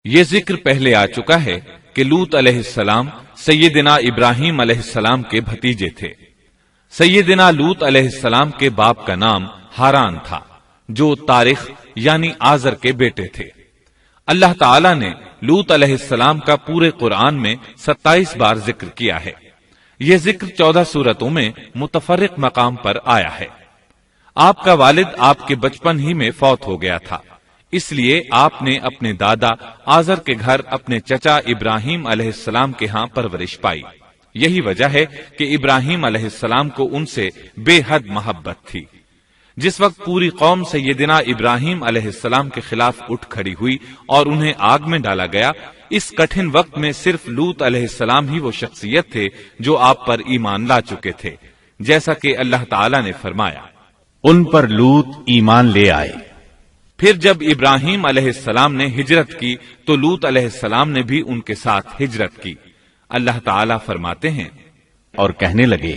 یہ ذکر پہلے آ چکا ہے کہ لوط علیہ السلام سیدنا ابراہیم علیہ السلام کے بھتیجے تھے۔ سیدنا لوط علیہ السلام کے باپ کا نام ہاران تھا، جو تارخ یعنی آزر کے بیٹے تھے۔ اللہ تعالی نے لوط علیہ السلام کا پورے قرآن میں 27 بار ذکر کیا ہے۔ یہ ذکر 14 سورتوں میں متفرق مقام پر آیا ہے۔ آپ کا والد آپ کے بچپن ہی میں فوت ہو گیا تھا، اس لیے آپ نے اپنے دادا آزر کے گھر اپنے چچا ابراہیم علیہ السلام کے ہاں پرورش پائی۔ یہی وجہ ہے کہ ابراہیم علیہ السلام کو ان سے بے حد محبت تھی۔ جس وقت پوری قوم سیدنا ابراہیم علیہ السلام کے خلاف اٹھ کھڑی ہوئی اور انہیں آگ میں ڈالا گیا، اس کٹھن وقت میں صرف لوط علیہ السلام ہی وہ شخصیت تھے جو آپ پر ایمان لا چکے تھے، جیسا کہ اللہ تعالی نے فرمایا، ان پر لوط ایمان لے آئے۔ پھر جب ابراہیم علیہ السلام نے ہجرت کی تو لوط علیہ السلام نے بھی ان کے ساتھ ہجرت کی۔ اللہ تعالی فرماتے ہیں، اور کہنے لگے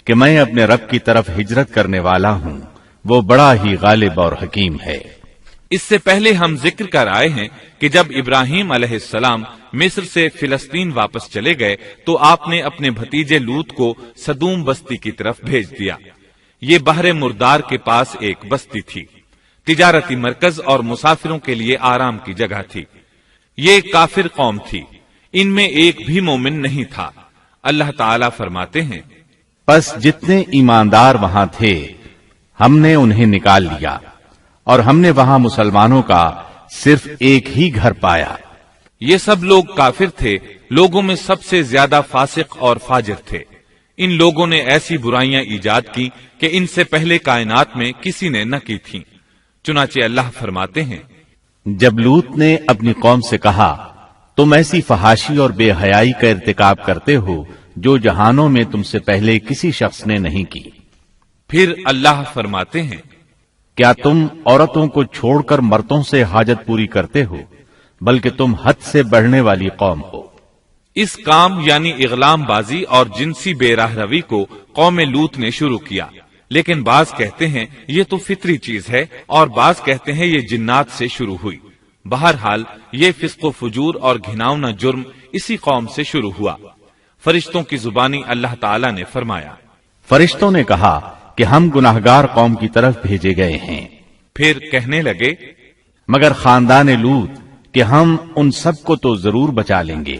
کہ میں اپنے رب کی طرف ہجرت کرنے والا ہوں، وہ بڑا ہی غالب اور حکیم ہے۔ اس سے پہلے ہم ذکر کر آئے ہیں کہ جب ابراہیم علیہ السلام مصر سے فلسطین واپس چلے گئے تو آپ نے اپنے بھتیجے لوط کو سدوم بستی کی طرف بھیج دیا۔ یہ بحر مردار کے پاس ایک بستی تھی، تجارتی مرکز اور مسافروں کے لیے آرام کی جگہ تھی۔ یہ ایک کافر قوم تھی، ان میں ایک بھی مومن نہیں تھا۔ اللہ تعالی فرماتے ہیں، پس جتنے ایماندار وہاں تھے ہم نے انہیں نکال لیا، اور ہم نے وہاں مسلمانوں کا صرف ایک ہی گھر پایا۔ یہ سب لوگ کافر تھے، لوگوں میں سب سے زیادہ فاسق اور فاجر تھے۔ ان لوگوں نے ایسی برائیاں ایجاد کی کہ ان سے پہلے کائنات میں کسی نے نہ کی تھیں۔ چنانچہ اللہ فرماتے ہیں، جب لوط نے اپنی قوم سے کہا، تم ایسی فحاشی اور بے حیائی کا ارتکاب کرتے ہو جو جہانوں میں تم سے پہلے کسی شخص نے نہیں کی۔ پھر اللہ فرماتے ہیں، کیا تم عورتوں کو چھوڑ کر مردوں سے حاجت پوری کرتے ہو، بلکہ تم حد سے بڑھنے والی قوم ہو۔ اس کام یعنی اغلام بازی اور جنسی بے راہ روی کو قوم لوط نے شروع کیا، لیکن بعض کہتے ہیں یہ تو فطری چیز ہے اور بعض کہتے ہیں یہ جنات سے شروع ہوئی۔ بہرحال یہ فسق و فجور اور گھناؤنا جرم اسی قوم سے شروع ہوا۔ فرشتوں کی زبانی اللہ تعالی نے فرمایا، فرشتوں نے کہا کہ ہم گناہگار قوم کی طرف بھیجے گئے ہیں۔ پھر کہنے لگے، مگر خاندان لوط کہ ہم ان سب کو تو ضرور بچا لیں گے،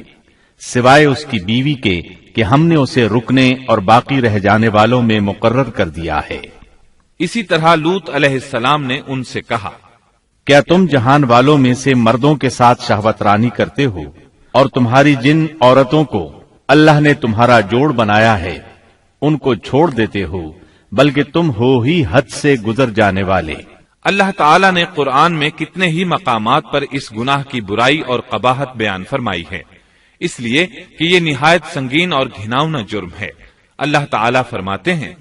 سوائے اس کی بیوی کے کہ ہم نے اسے رکنے اور باقی رہ جانے والوں میں مقرر کر دیا ہے۔ اسی طرح لوط علیہ السلام نے ان سے کہا، کیا تم جہان والوں میں سے مردوں کے ساتھ شہوت رانی کرتے ہو، اور تمہاری جن عورتوں کو اللہ نے تمہارا جوڑ بنایا ہے ان کو چھوڑ دیتے ہو، بلکہ تم ہو ہی حد سے گزر جانے والے۔ اللہ تعالی نے قرآن میں کتنے ہی مقامات پر اس گناہ کی برائی اور قباحت بیان فرمائی ہے، اس لیے کہ یہ نہایت سنگین اور گھناؤنا جرم ہے۔ اللہ تعالی فرماتے ہیں،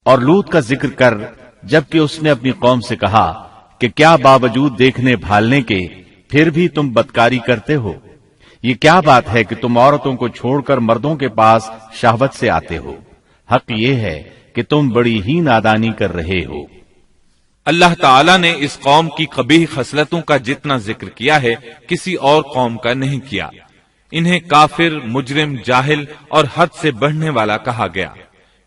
اور لوط کا ذکر کر جبکہ اس نے اپنی قوم سے کہا کہ کیا باوجود دیکھنے بھالنے کے پھر بھی تم بدکاری کرتے ہو؟ یہ کیا بات ہے کہ تم عورتوں کو چھوڑ کر مردوں کے پاس شہوت سے آتے ہو؟ حق یہ ہے کہ تم بڑی ہی نادانی کر رہے ہو۔ اللہ تعالی نے اس قوم کی قبیح خصلتوں کا جتنا ذکر کیا ہے کسی اور قوم کا نہیں کیا۔ انہیں کافر، مجرم، جاہل اور حد سے بڑھنے والا کہا گیا،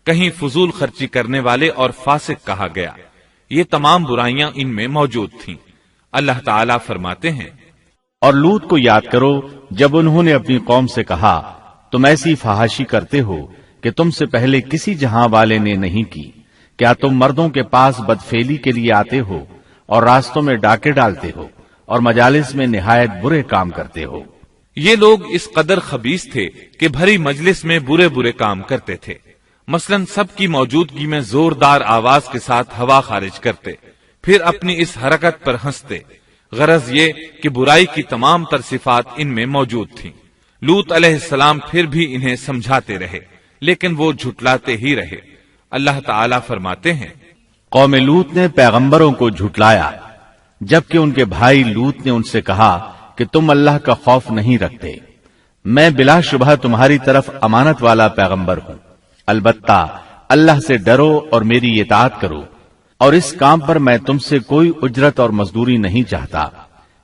کہیں فضول خرچی کرنے والے اور فاسق کہا گیا۔ یہ تمام برائیاں ان میں موجود تھیں۔ اللہ تعالی فرماتے ہیں، اور لوط کو یاد کرو جب انہوں نے اپنی قوم سے کہا، تم ایسی فحاشی کرتے ہو کہ تم سے پہلے کسی جہاں والے نے نہیں کی۔ کیا تم مردوں کے پاس بدفعلی کے لیے آتے ہو اور راستوں میں ڈاکے ڈالتے ہو اور مجالس میں نہایت برے کام کرتے ہو؟ یہ لوگ اس قدر خبیث تھے کہ بھری مجلس میں برے برے کام کرتے تھے۔ مثلا سب کی موجودگی میں زوردار آواز کے ساتھ ہوا خارج کرتے، پھر اپنی اس حرکت پر ہنستے۔ غرض یہ کہ برائی کی تمام تر صفات ان میں موجود تھیں۔ لوط علیہ السلام پھر بھی انہیں سمجھاتے رہے، لیکن وہ جھٹلاتے ہی رہے۔ اللہ تعالی فرماتے ہیں، قوم لوط نے پیغمبروں کو جھٹلایا، جبکہ ان کے بھائی لوط نے ان سے کہا کہ تم اللہ کا خوف نہیں رکھتے۔ میں بلا شبہ تمہاری طرف امانت والا پیغمبر ہوں، البتہ اللہ سے ڈرو اور میری اطاعت کرو، اور اس کام پر میں تم سے کوئی اجرت اور مزدوری نہیں چاہتا۔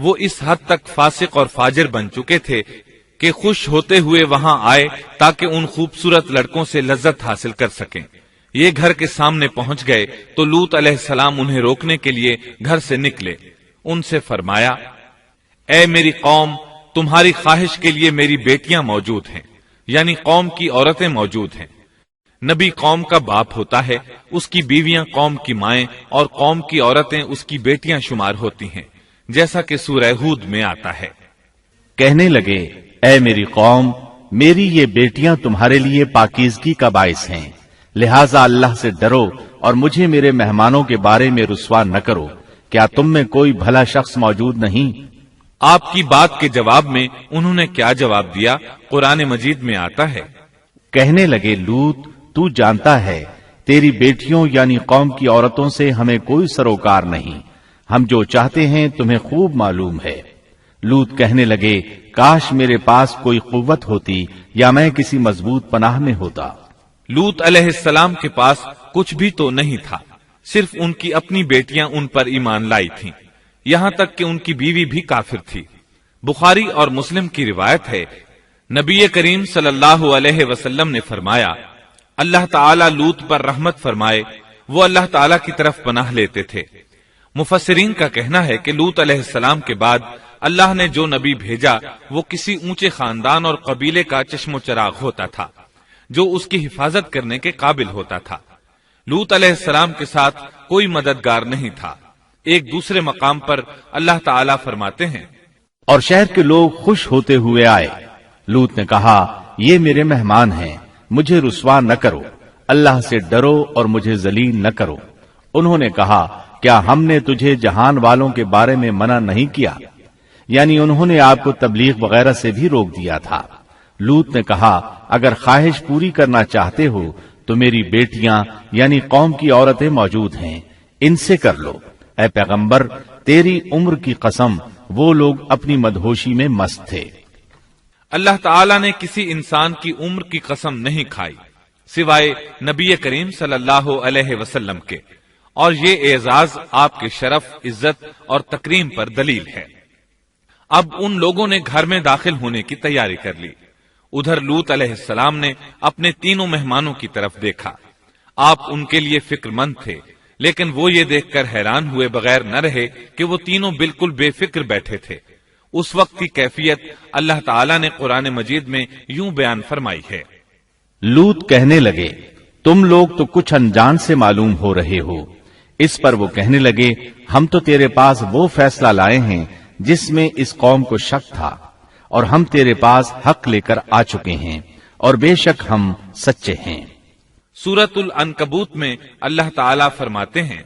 وہ اس حد تک فاسق اور فاجر بن چکے تھے کہ خوش ہوتے ہوئے وہاں آئے تاکہ ان خوبصورت لڑکوں سے لذت حاصل کر سکیں۔ یہ گھر کے سامنے پہنچ گئے تو لوط علیہ السلام انہیں روکنے کے لیے گھر سے نکلے۔ ان سے فرمایا، اے میری قوم، تمہاری خواہش کے لیے میری بیٹیاں موجود ہیں، یعنی قوم کی عورتیں موجود ہیں۔ نبی قوم کا باپ ہوتا ہے، اس کی بیویاں قوم کی مائیں اور قوم کی عورتیں اس کی بیٹیاں شمار ہوتی ہیں، جیسا کہ سورہ ہود میں آتا ہے۔ کہنے لگے، اے میری قوم، میری یہ بیٹیاں تمہارے لیے پاکیزگی کا باعث ہیں، لہذا اللہ سے ڈرو اور مجھے میرے مہمانوں کے بارے میں رسوا نہ کرو۔ کیا تم میں کوئی بھلا شخص موجود نہیں؟ آپ کی بات کے جواب میں انہوں نے کیا جواب دیا؟ قرآن مجید میں آتا ہے، کہنے لگے، لوط، تو جانتا ہے تیری بیٹیوں یعنی قوم کی عورتوں سے ہمیں کوئی سروکار نہیں، ہم جو چاہتے ہیں تمہیں خوب معلوم ہے۔ لوط کہنے لگے، کاش میرے پاس کوئی قوت ہوتی یا میں کسی مضبوط پناہ میں ہوتا۔ لوط علیہ السلام کے پاس کچھ بھی تو نہیں تھا، صرف ان کی اپنی بیٹیاں ان پر ایمان لائی تھیں، یہاں تک کہ ان کی بیوی بھی کافر تھی۔ بخاری اور مسلم کی روایت ہے، نبی کریم صلی اللہ علیہ وسلم نے فرمایا، اللہ تعالیٰ لوط پر رحمت فرمائے، وہ اللہ تعالیٰ کی طرف پناہ لیتے تھے۔ مفسرین کا کہنا ہے کہ لوط علیہ السلام کے بعد اللہ نے جو نبی بھیجا وہ کسی اونچے خاندان اور قبیلے کا چشم و چراغ ہوتا تھا، جو اس کی حفاظت کرنے کے قابل ہوتا تھا۔ لوط علیہ السلام کے ساتھ کوئی مددگار نہیں تھا۔ ایک دوسرے مقام پر اللہ تعالیٰ فرماتے ہیں، اور شہر کے لوگ خوش ہوتے ہوئے آئے۔ لوط نے کہا، یہ میرے مہمان ہیں، مجھے رسوا نہ کرو، اللہ سے ڈرو اور مجھے ذلیل نہ کرو۔ انہوں نے کہا، کیا ہم نے تجھے جہان والوں کے بارے میں منع نہیں کیا؟ یعنی انہوں نے آپ کو تبلیغ وغیرہ سے بھی روک دیا تھا۔ لوط نے کہا، اگر خواہش پوری کرنا چاہتے ہو تو میری بیٹیاں یعنی قوم کی عورتیں موجود ہیں، ان سے کر لو۔ اے پیغمبر، تیری عمر کی قسم، وہ لوگ اپنی مدہوشی میں مست تھے۔ اللہ تعالیٰ نے کسی انسان کی عمر کی قسم نہیں کھائی سوائے نبی کریم صلی اللہ علیہ وسلم کے، اور یہ اعزاز آپ کے شرف، عزت اور تکریم پر دلیل ہے۔ اب ان لوگوں نے گھر میں داخل ہونے کی تیاری کر لی۔ ادھر لوط علیہ السلام نے اپنے تینوں مہمانوں کی طرف دیکھا۔ آپ ان کے لیے فکر مند تھے، لیکن وہ یہ دیکھ کر حیران ہوئے بغیر نہ رہے کہ وہ تینوں بالکل بے فکر بیٹھے تھے۔ اس وقت کی کیفیت اللہ تعالیٰ نے قرآن مجید میں یوں بیان فرمائی ہے، لوط کہنے لگے، تم لوگ تو کچھ انجان سے معلوم ہو رہے ہو۔ اس پر وہ کہنے لگے، ہم تو تیرے پاس وہ فیصلہ لائے ہیں جس میں اس قوم کو شک تھا، اور ہم تیرے پاس حق لے کر آ چکے ہیں، اور بے شک ہم سچے ہیں۔ سورۃ العنکبوت میں اللہ تعالیٰ فرماتے ہیں،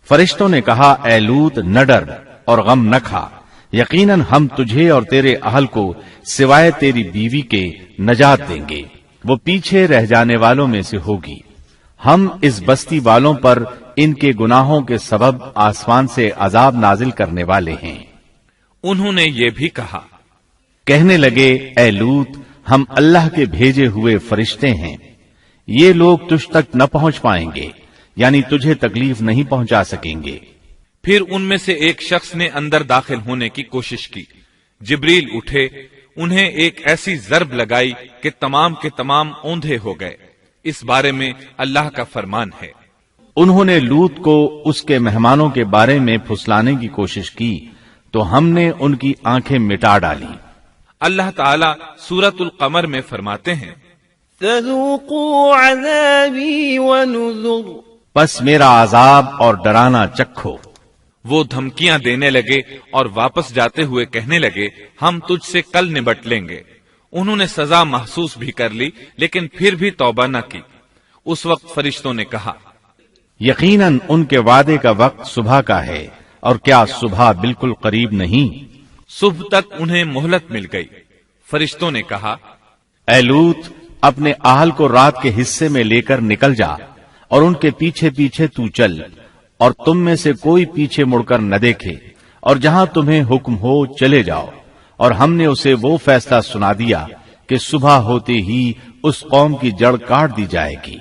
فرشتوں نے کہا، اے لوط، نہ ڈر اور غم نہ کھا، یقیناً ہم تجھے اور تیرے اہل کو سوائے تیری بیوی کے نجات دیں گے، وہ پیچھے رہ جانے والوں میں سے ہوگی۔ ہم اس بستی والوں پر ان کے گناہوں کے سبب آسمان سے عذاب نازل کرنے والے ہیں۔ انہوں نے یہ بھی کہا، کہنے لگے، اے لوط، ہم اللہ کے بھیجے ہوئے فرشتے ہیں، یہ لوگ تجھ تک نہ پہنچ پائیں گے، یعنی تجھے تکلیف نہیں پہنچا سکیں گے۔ پھر ان میں سے ایک شخص نے اندر داخل ہونے کی کوشش کی۔ جبریل اٹھے، انہیں ایک ایسی ضرب لگائی کہ تمام کے تمام اوندھے ہو گئے۔ اس بارے میں اللہ کا فرمان ہے، انہوں نے لوط کو اس کے مہمانوں کے بارے میں پھسلانے کی کوشش کی تو ہم نے ان کی آنکھیں مٹا ڈالی۔ اللہ تعالیٰ سورۃ القمر میں فرماتے ہیں، فذوقوا عذابی ونذر، پس میرا عذاب اور ڈرانا چکھو۔ وہ دھمکیاں دینے لگے اور واپس جاتے ہوئے کہنے لگے، ہم تجھ سے کل نبٹ لیں گے۔ انہوں نے سزا محسوس بھی کر لی، لیکن پھر بھی توبہ نہ کی۔ اس وقت فرشتوں نے کہا، یقیناً ان کے وعدے کا وقت صبح کا ہے، اور کیا صبح بالکل قریب نہیں؟ صبح تک انہیں مہلت مل گئی۔ فرشتوں نے کہا، اے لوط، اپنے اہل کو رات کے حصے میں لے کر نکل جا، اور ان کے پیچھے پیچھے تو چل، اور تم میں سے کوئی پیچھے مڑ کر نہ دیکھے، اور جہاں تمہیں حکم ہو چلے جاؤ۔ اور ہم نے اسے وہ فیصلہ سنا دیا کہ صبح ہوتے ہی اس قوم کی جڑ کاٹ دی جائے گی۔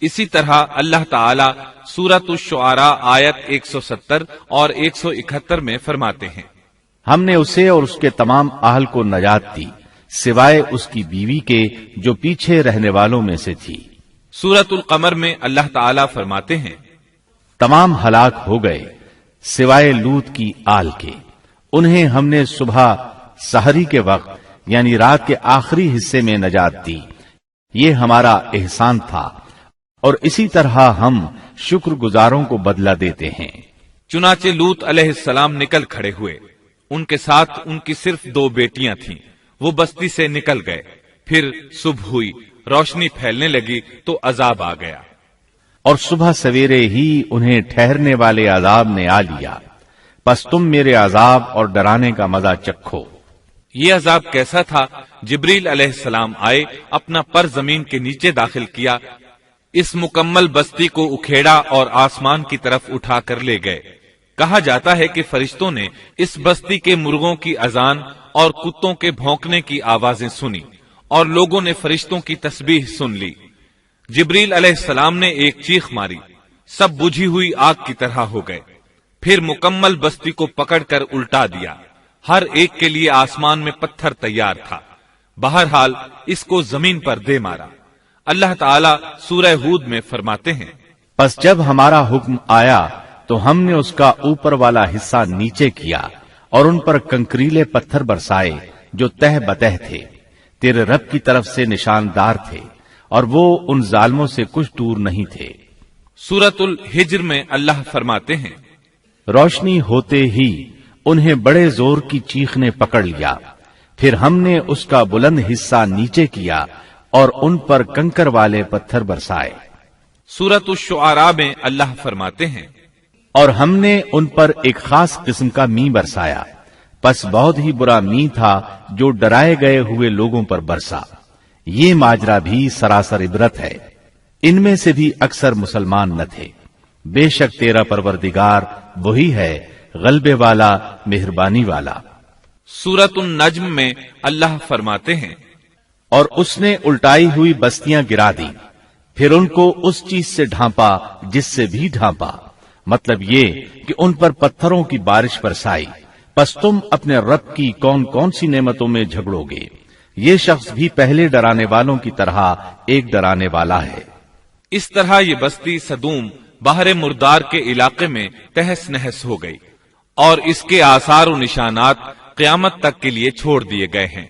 اسی طرح اللہ تعالیٰ سورۃ الشعراء آیت 170 اور 171 میں فرماتے ہیں، ہم نے اسے اور اس کے تمام اہل کو نجات دی سوائے اس کی بیوی کے جو پیچھے رہنے والوں میں سے تھی۔ سورۃ القمر میں اللہ تعالیٰ فرماتے ہیں، تمام ہلاک ہو گئے سوائے لوط کی آل کے، انہیں ہم نے صبح سحری کے وقت یعنی رات کے آخری حصے میں نجات دی، یہ ہمارا احسان تھا اور اسی طرح ہم شکر گزاروں کو بدلہ دیتے ہیں۔ چنانچہ لوط علیہ السلام نکل کھڑے ہوئے، ان کے ساتھ ان کی صرف 2 بیٹیاں تھیں، وہ بستی سے نکل گئے، پھر صبح ہوئی، روشنی پھیلنے لگی تو عذاب آ گیا، اور صبح سویرے ہی انہیں ٹھہرنے والے عذاب نے آ لیا، پس تم میرے عذاب اور ڈرانے کا مزہ چکھو۔ یہ عذاب کیسا تھا؟ جبریل علیہ السلام آئے، اپنا پر زمین کے نیچے داخل کیا، اس مکمل بستی کو اکھیڑا اور آسمان کی طرف اٹھا کر لے گئے۔ کہا جاتا ہے کہ فرشتوں نے اس بستی کے مرغوں کی اذان اور کتوں کے بھونکنے کی آوازیں سنی اور لوگوں نے فرشتوں کی تسبیح سن لی۔ جبریل علیہ السلام نے ایک چیخ ماری، سب بجھی ہوئی آگ کی طرح ہو گئے، پھر مکمل بستی کو پکڑ کر الٹا دیا، ہر ایک کے لیے آسمان میں پتھر تیار تھا، بہرحال اس کو زمین پر دے مارا۔ اللہ تعالیٰ سورہ ہود میں فرماتے ہیں، پس جب ہمارا حکم آیا تو ہم نے اس کا اوپر والا حصہ نیچے کیا اور ان پر کنکریلے پتھر برسائے جو تہ بتہ تھے، تیرے رب کی طرف سے نشاندار تھے اور وہ ان ظالموں سے کچھ دور نہیں تھے۔ سورۃ الحجر میں اللہ فرماتے ہیں، روشنی ہوتے ہی انہیں بڑے زور کی چیخ نے پکڑ لیا، پھر ہم نے اس کا بلند حصہ نیچے کیا اور ان پر کنکر والے پتھر برسائے۔ سورۃ الشعراء میں اللہ فرماتے ہیں، اور ہم نے ان پر ایک خاص قسم کا می برسایا، پس بہت ہی برا می تھا جو ڈرائے گئے ہوئے لوگوں پر برسا۔ یہ ماجرا بھی سراسر عبرت ہے، ان میں سے بھی اکثر مسلمان نہ تھے۔ بے شک تیرا پروردگار وہی ہے غلبے والا، مہربانی والا۔ سورۃ النجم میں اللہ فرماتے ہیں، اور اس نے الٹائی ہوئی بستیاں گرا دی، پھر ان کو اس چیز سے ڈھانپا جس سے بھی ڈھانپا، مطلب یہ کہ ان پر پتھروں کی بارش برسائی، پس تم اپنے رب کی کون کون سی نعمتوں میں جھگڑو گے۔ یہ شخص بھی پہلے ڈرانے والوں کی طرح ایک ڈرانے والا ہے۔ اس طرح یہ بستی سدوم باہر مردار کے علاقے میں تہس نہس ہو گئی اور اس کے آثار و نشانات قیامت تک کے لیے چھوڑ دیے گئے ہیں۔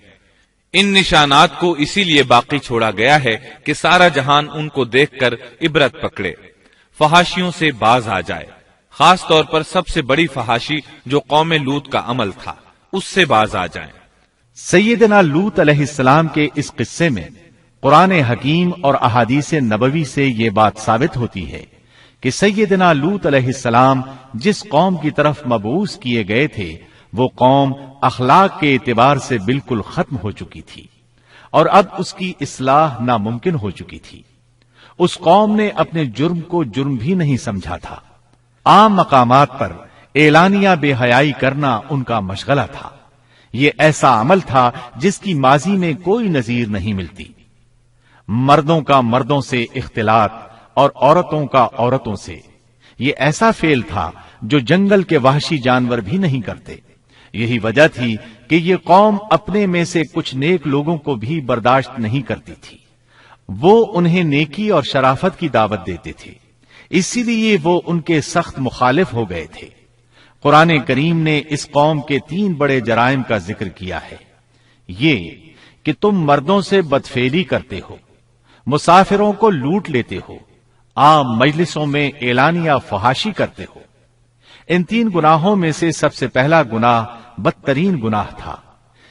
ان نشانات کو اسی لیے باقی چھوڑا گیا ہے کہ سارا جہان ان کو دیکھ کر عبرت پکڑے، فحاشیوں سے باز آ جائے، خاص طور پر سب سے بڑی فحاشی جو قوم لوط کا عمل تھا اس سے باز آ جائیں۔ سیدنا لوط علیہ السلام کے اس قصے میں قرآن حکیم اور احادیث نبوی سے یہ بات ثابت ہوتی ہے کہ سیدنا لوط علیہ السلام جس قوم کی طرف مبعوث کیے گئے تھے وہ قوم اخلاق کے اعتبار سے بالکل ختم ہو چکی تھی اور اب اس کی اصلاح ناممکن ہو چکی تھی۔ اس قوم نے اپنے جرم کو جرم بھی نہیں سمجھا تھا، عام مقامات پر اعلانیہ بے حیائی کرنا ان کا مشغلہ تھا۔ یہ ایسا عمل تھا جس کی ماضی میں کوئی نظیر نہیں ملتی۔ مردوں کا مردوں سے اختلاط اور عورتوں کا عورتوں سے، یہ ایسا فعل تھا جو جنگل کے وحشی جانور بھی نہیں کرتے۔ یہی وجہ تھی کہ یہ قوم اپنے میں سے کچھ نیک لوگوں کو بھی برداشت نہیں کرتی تھی، وہ انہیں نیکی اور شرافت کی دعوت دیتے تھے، اسی لیے وہ ان کے سخت مخالف ہو گئے تھے۔ قرآن کریم نے اس قوم کے 3 بڑے جرائم کا ذکر کیا ہے، یہ کہ تم مردوں سے بدفعلی کرتے ہو، مسافروں کو لوٹ لیتے ہو، عام مجلسوں میں اعلانیہ فحاشی کرتے ہو۔ ان 3 گناہوں میں سے سب سے پہلا گناہ بدترین گناہ تھا۔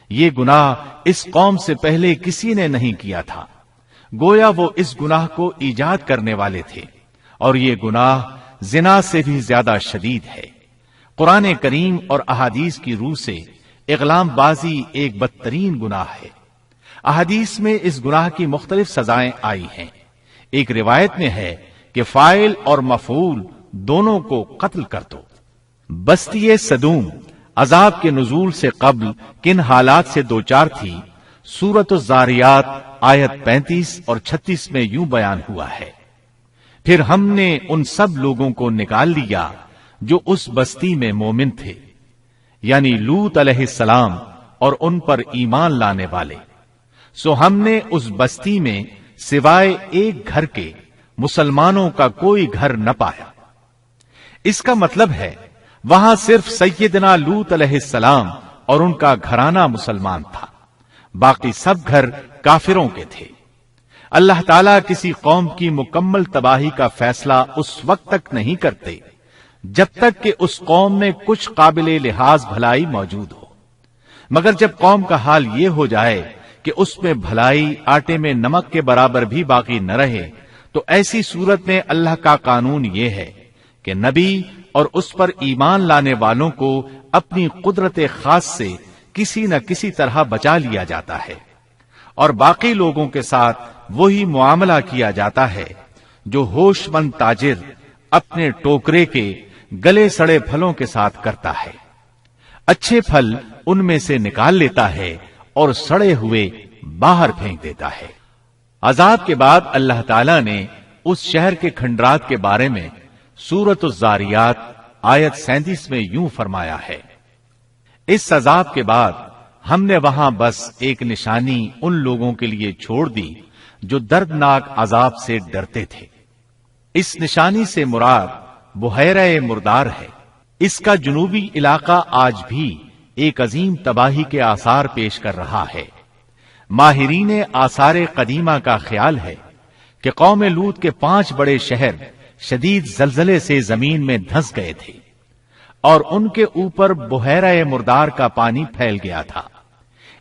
یہ گناہ اس قوم سے پہلے کسی نے نہیں کیا تھا، گویا وہ اس گناہ کو ایجاد کرنے والے تھے، اور یہ گناہ زنا سے بھی زیادہ شدید ہے۔ قرآن کریم اور احادیث کی روح سے اغلام بازی ایک بدترین گناہ ہے۔ احادیث میں اس گناہ کی مختلف سزائیں آئی ہیں۔ ایک روایت میں ہے کہ فاعل اور مفعول دونوں کو قتل کر دو۔ بستی سدوم عذاب کے نزول سے قبل کن حالات سے دوچار تھی، سورۃ الزاریات آیت 35 اور 36 میں یوں بیان ہوا ہے، پھر ہم نے ان سب لوگوں کو نکال لیا جو اس بستی میں مومن تھے، یعنی لوط علیہ السلام اور ان پر ایمان لانے والے. سو ہم نے اس بستی میں سوائے ایک گھر کے مسلمانوں کا کوئی گھر نہ پایا. اس کا مطلب ہے وہاں صرف سیدنا لوط علیہ السلام اور ان کا گھرانہ مسلمان تھا، باقی سب گھر کافروں کے تھے. اللہ تعالیٰ کسی قوم کی مکمل تباہی کا فیصلہ اس وقت تک نہیں کرتے جب تک کہ اس قوم میں کچھ قابل لحاظ بھلائی موجود ہو، مگر جب قوم کا حال یہ ہو جائے کہ اس میں بھلائی آٹے میں نمک کے برابر بھی باقی نہ رہے، تو ایسی صورت میں اللہ کا قانون یہ ہے کہ نبی اور اس پر ایمان لانے والوں کو اپنی قدرت خاص سے کسی نہ کسی طرح بچا لیا جاتا ہے، اور باقی لوگوں کے ساتھ وہی معاملہ کیا جاتا ہے جو ہوش مند تاجر اپنے ٹوکرے کے گلے سڑے پھلوں کے ساتھ کرتا ہے. اچھے پھل ان میں سے نکال لیتا ہے اور سڑے ہوئے باہر پھینک دیتا ہے. عذاب کے بعد اللہ تعالیٰ نے اس شہر کے کھنڈرات کے بارے میں سورۃ الزاریات آیت 37 میں یوں فرمایا ہے: اس عذاب کے بعد ہم نے وہاں بس ایک نشانی ان لوگوں کے لیے چھوڑ دی جو دردناک عذاب سے ڈرتے تھے. اس نشانی سے مراد بحیرہ مردار ہے. اس کا جنوبی علاقہ آج بھی ایک عظیم تباہی کے آثار پیش کر رہا ہے. ماہرین آثار قدیمہ کا خیال ہے کہ قوم لوط کے 5 بڑے شہر شدید زلزلے سے زمین میں دھنس گئے تھے اور ان کے اوپر بحیرہ مردار کا پانی پھیل گیا تھا.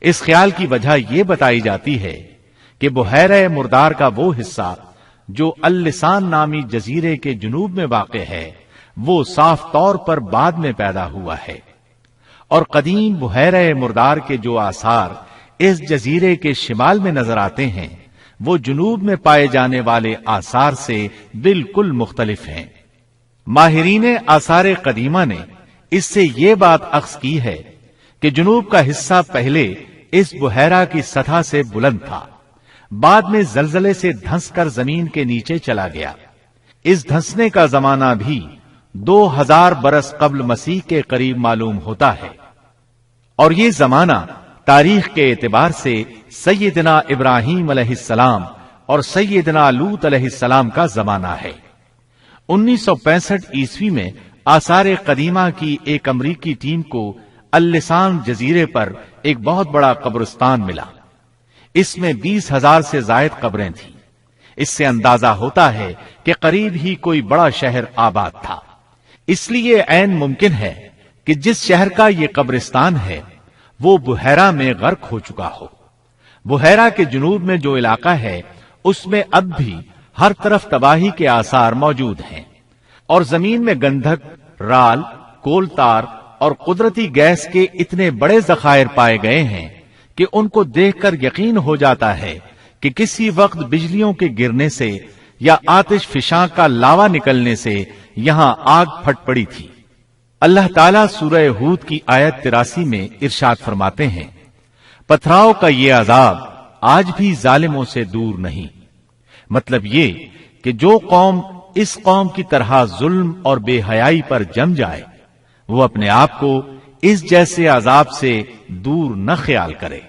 اس خیال کی وجہ یہ بتائی جاتی ہے کہ بحیرہ مردار کا وہ حصہ جو اللسان نامی جزیرے کے جنوب میں واقع ہے وہ صاف طور پر بعد میں پیدا ہوا ہے، اور قدیم بحیرہ مردار کے جو آثار اس جزیرے کے شمال میں نظر آتے ہیں وہ جنوب میں پائے جانے والے آثار سے بالکل مختلف ہیں. ماہرین آثار قدیمہ نے اس سے یہ بات اخذ کی ہے کہ جنوب کا حصہ پہلے اس بحیرہ کی سطح سے بلند تھا، بعد میں زلزلے سے دھنس کر زمین کے نیچے چلا گیا. اس دھنسنے کا زمانہ بھی 2000 برس قبل مسیح کے قریب معلوم ہوتا ہے، اور یہ زمانہ تاریخ کے اعتبار سے سیدنا ابراہیم علیہ السلام اور سیدنا لوط علیہ السلام کا زمانہ ہے. 1965 عیسوی میں آثار قدیمہ کی ایک امریکی ٹیم کو اللسان جزیرے پر ایک بہت بڑا قبرستان ملا. اس میں 20,000 سے زائد قبریں تھیں. اس سے اندازہ ہوتا ہے کہ قریب ہی کوئی بڑا شہر آباد تھا. اس لیے عین ممکن ہے کہ جس شہر کا یہ قبرستان ہے وہ بحیرہ میں غرق ہو چکا ہو. بحیرہ کے جنوب میں جو علاقہ ہے اس میں اب بھی ہر طرف تباہی کے آثار موجود ہیں، اور زمین میں گندھک، رال، کول تار اور قدرتی گیس کے اتنے بڑے ذخائر پائے گئے ہیں کہ ان کو دیکھ کر یقین ہو جاتا ہے کہ کسی وقت بجلیوں کے گرنے سے یا آتش فشاں کا لاوا نکلنے سے یہاں آگ پھٹ پڑی تھی. اللہ تعالیٰ سورہ ہود کی آیت 83 میں ارشاد فرماتے ہیں: پتھراؤ کا یہ عذاب آج بھی ظالموں سے دور نہیں. مطلب یہ کہ جو قوم اس قوم کی طرح ظلم اور بے حیائی پر جم جائے وہ اپنے آپ کو اس جیسے عذاب سے دور نہ خیال کرے.